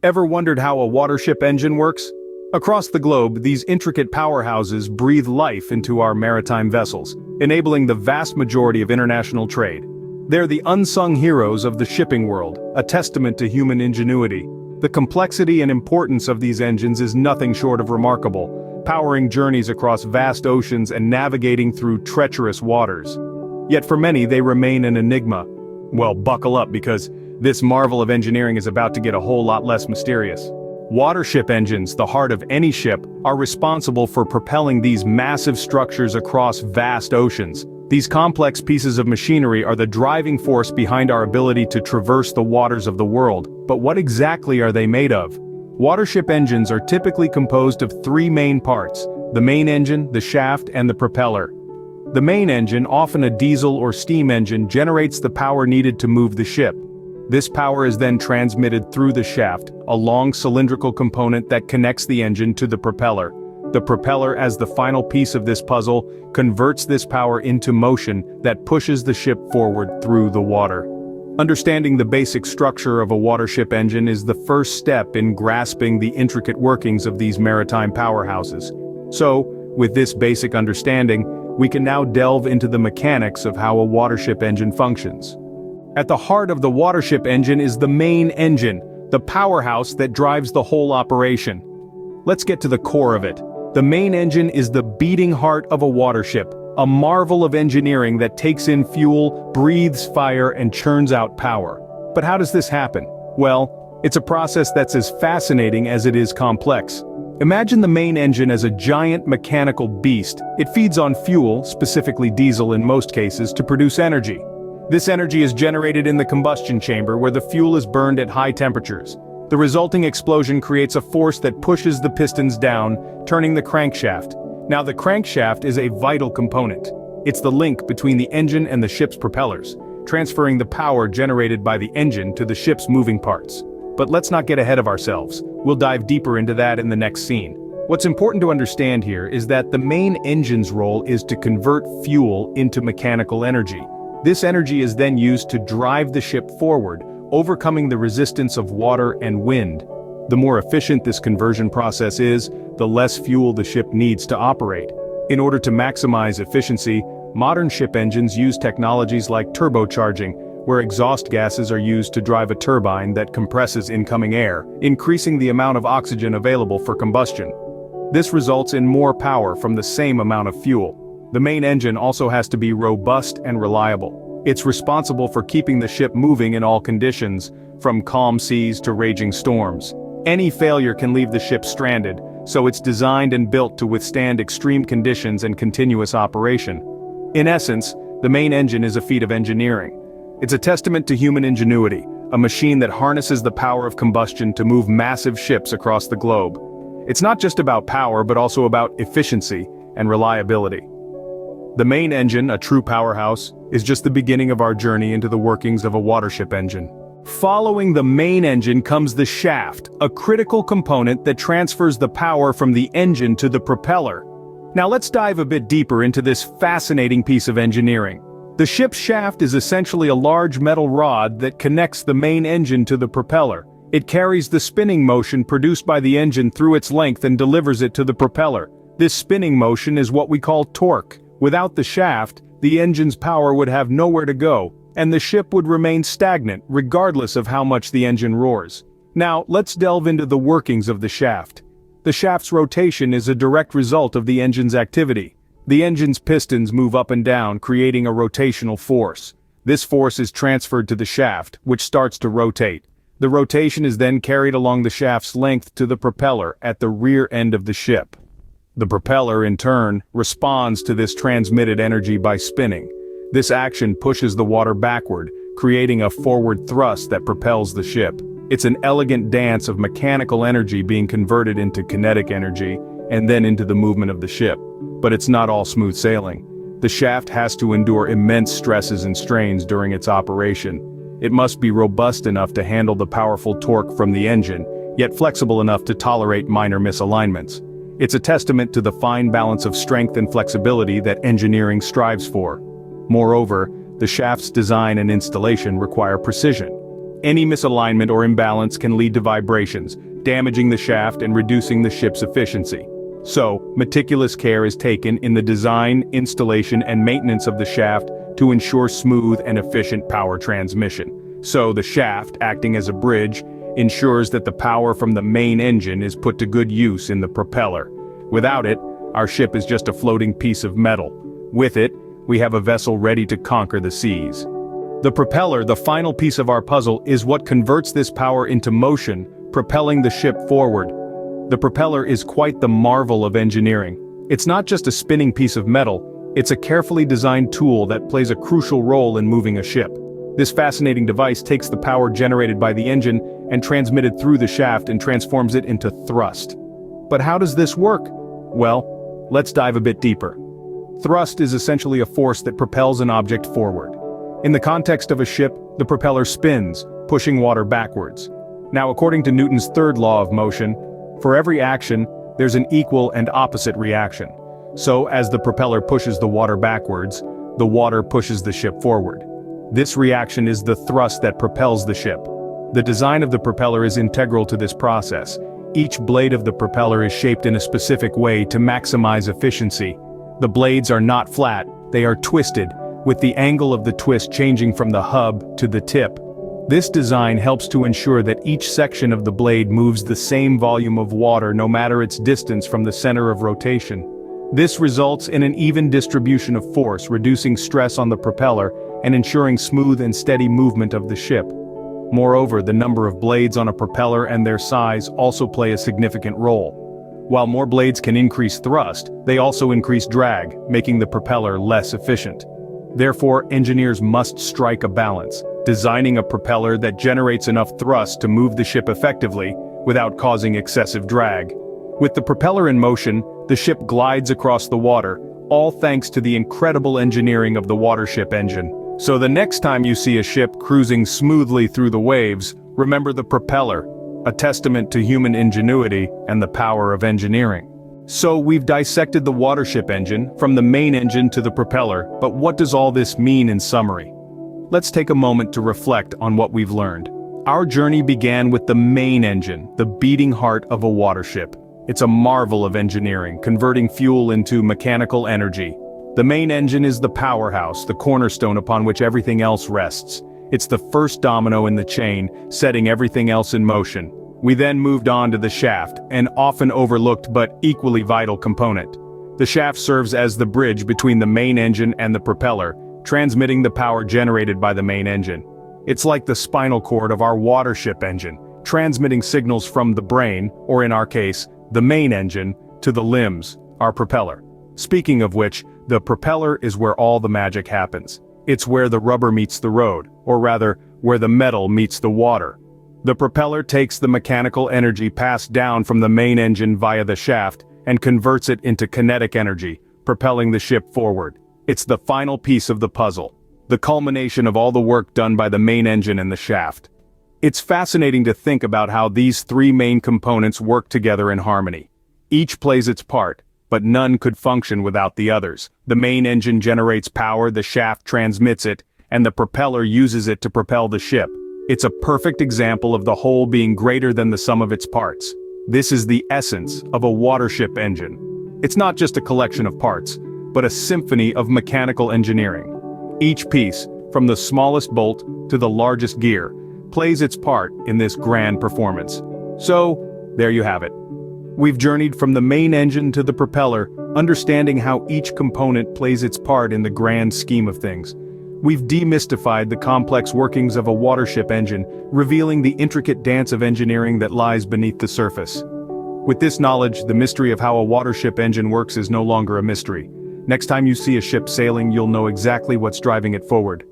Ever wondered how a watership engine works? Across the globe, these intricate powerhouses breathe life into our maritime vessels, enabling the vast majority of international trade. They're the unsung heroes of the shipping world, a testament to human ingenuity. The complexity and importance of these engines is nothing short of remarkable, powering journeys across vast oceans and navigating through treacherous waters. Yet for many, they remain an enigma. Well, buckle up because this marvel of engineering is about to get a whole lot less mysterious. Watership engines, the heart of any ship, are responsible for propelling these massive structures across vast oceans. These complex pieces of machinery are the driving force behind our ability to traverse the waters of the world. But what exactly are they made of? Watership engines are typically composed of three main parts: the main engine, the shaft, and the propeller. The main engine, often a diesel or steam engine, generates the power needed to move the ship. This power is then transmitted through the shaft, a long cylindrical component that connects the engine to the propeller. The propeller, as the final piece of this puzzle, converts this power into motion that pushes the ship forward through the water. Understanding the basic structure of a watership engine is the first step in grasping the intricate workings of these maritime powerhouses. So, with this basic understanding, we can now delve into the mechanics of how a watership engine functions. At the heart of the watership engine is the main engine, the powerhouse that drives the whole operation. Let's get to the core of it. The main engine is the beating heart of a watership, a marvel of engineering that takes in fuel, breathes fire, and churns out power. But how does this happen? Well, it's a process that's as fascinating as it is complex. Imagine the main engine as a giant mechanical beast. It feeds on fuel, specifically diesel in most cases, to produce energy. This energy is generated in the combustion chamber where the fuel is burned at high temperatures. The resulting explosion creates a force that pushes the pistons down, turning the crankshaft. Now the crankshaft is a vital component. It's the link between the engine and the ship's propellers, transferring the power generated by the engine to the ship's moving parts. But let's not get ahead of ourselves. We'll dive deeper into that in the next scene. What's important to understand here is that the main engine's role is to convert fuel into mechanical energy. This energy is then used to drive the ship forward, overcoming the resistance of water and wind. The more efficient this conversion process is, the less fuel the ship needs to operate. In order to maximize efficiency, modern ship engines use technologies like turbocharging, where exhaust gases are used to drive a turbine that compresses incoming air, increasing the amount of oxygen available for combustion. This results in more power from the same amount of fuel. The main engine also has to be robust and reliable. It's responsible for keeping the ship moving in all conditions, from calm seas to raging storms. Any failure can leave the ship stranded, so it's designed and built to withstand extreme conditions and continuous operation. In essence, the main engine is a feat of engineering. It's a testament to human ingenuity, a machine that harnesses the power of combustion to move massive ships across the globe. It's not just about power but also about efficiency and reliability. The main engine, a true powerhouse, is just the beginning of our journey into the workings of a watership engine. Following the main engine comes the shaft, a critical component that transfers the power from the engine to the propeller. Now let's dive a bit deeper into this fascinating piece of engineering. The ship's shaft is essentially a large metal rod that connects the main engine to the propeller. It carries the spinning motion produced by the engine through its length and delivers it to the propeller. This spinning motion is what we call torque. Without the shaft, the engine's power would have nowhere to go, and the ship would remain stagnant regardless of how much the engine roars. Now, let's delve into the workings of the shaft. The shaft's rotation is a direct result of the engine's activity. The engine's pistons move up and down, creating a rotational force. This force is transferred to the shaft, which starts to rotate. The rotation is then carried along the shaft's length to the propeller at the rear end of the ship. The propeller, in turn, responds to this transmitted energy by spinning. This action pushes the water backward, creating a forward thrust that propels the ship. It's an elegant dance of mechanical energy being converted into kinetic energy, and then into the movement of the ship. But it's not all smooth sailing. The shaft has to endure immense stresses and strains during its operation. It must be robust enough to handle the powerful torque from the engine, yet flexible enough to tolerate minor misalignments. It's a testament to the fine balance of strength and flexibility that engineering strives for. Moreover, the shaft's design and installation require precision. Any misalignment or imbalance can lead to vibrations, damaging the shaft and reducing the ship's efficiency. So, meticulous care is taken in the design, installation, and maintenance of the shaft to ensure smooth and efficient power transmission. So, the shaft, acting as a bridge, ensures that the power from the main engine is put to good use in the propeller. Without it, our ship is just a floating piece of metal. With it, we have a vessel ready to conquer the seas. The propeller, the final piece of our puzzle, is what converts this power into motion, propelling the ship forward. The propeller is quite the marvel of engineering. It's not just a spinning piece of metal, it's a carefully designed tool that plays a crucial role in moving a ship. This fascinating device takes the power generated by the engine and transmitted through the shaft and transforms it into thrust. But how does this work? Well, let's dive a bit deeper. Thrust is essentially a force that propels an object forward. In the context of a ship, the propeller spins, pushing water backwards. Now, according to Newton's third law of motion, for every action, there's an equal and opposite reaction. So, as the propeller pushes the water backwards, the water pushes the ship forward. This reaction is the thrust that propels the ship. The design of the propeller is integral to this process. Each blade of the propeller is shaped in a specific way to maximize efficiency. The blades are not flat, they are twisted, with the angle of the twist changing from the hub to the tip. This design helps to ensure that each section of the blade moves the same volume of water no matter its distance from the center of rotation. This results in an even distribution of force, reducing stress on the propeller and ensuring smooth and steady movement of the ship. Moreover, the number of blades on a propeller and their size also play a significant role. While more blades can increase thrust, they also increase drag, making the propeller less efficient. Therefore, engineers must strike a balance, designing a propeller that generates enough thrust to move the ship effectively, without causing excessive drag. With the propeller in motion, the ship glides across the water, all thanks to the incredible engineering of the watership engine. So the next time you see a ship cruising smoothly through the waves, remember the propeller, a testament to human ingenuity and the power of engineering. So we've dissected the watership engine, from the main engine to the propeller, but what does all this mean in summary? Let's take a moment to reflect on what we've learned. Our journey began with the main engine, the beating heart of a watership. It's a marvel of engineering, converting fuel into mechanical energy. The main engine is the powerhouse, the cornerstone upon which everything else rests. It's the first domino in the chain, setting everything else in motion. We then moved on to the shaft, an often overlooked but equally vital component. The shaft serves as the bridge between the main engine and the propeller, transmitting the power generated by the main engine. It's like the spinal cord of our watership engine, transmitting signals from the brain, or in our case, the main engine, to the limbs, our propeller. Speaking of which, the propeller is where all the magic happens. It's where the rubber meets the road, or rather, where the metal meets the water. The propeller takes the mechanical energy passed down from the main engine via the shaft and converts it into kinetic energy, propelling the ship forward. It's the final piece of the puzzle, the culmination of all the work done by the main engine and the shaft. It's fascinating to think about how these three main components work together in harmony. Each plays its part, but none could function without the others. The main engine generates power, the shaft transmits it, and the propeller uses it to propel the ship. It's a perfect example of the whole being greater than the sum of its parts. This is the essence of a watership engine. It's not just a collection of parts, but a symphony of mechanical engineering. Each piece, from the smallest bolt to the largest gear, plays its part in this grand performance. So, there you have it. We've journeyed from the main engine to the propeller, understanding how each component plays its part in the grand scheme of things. We've demystified the complex workings of a watership engine, revealing the intricate dance of engineering that lies beneath the surface. With this knowledge, the mystery of how a watership engine works is no longer a mystery. Next time you see a ship sailing, you'll know exactly what's driving it forward.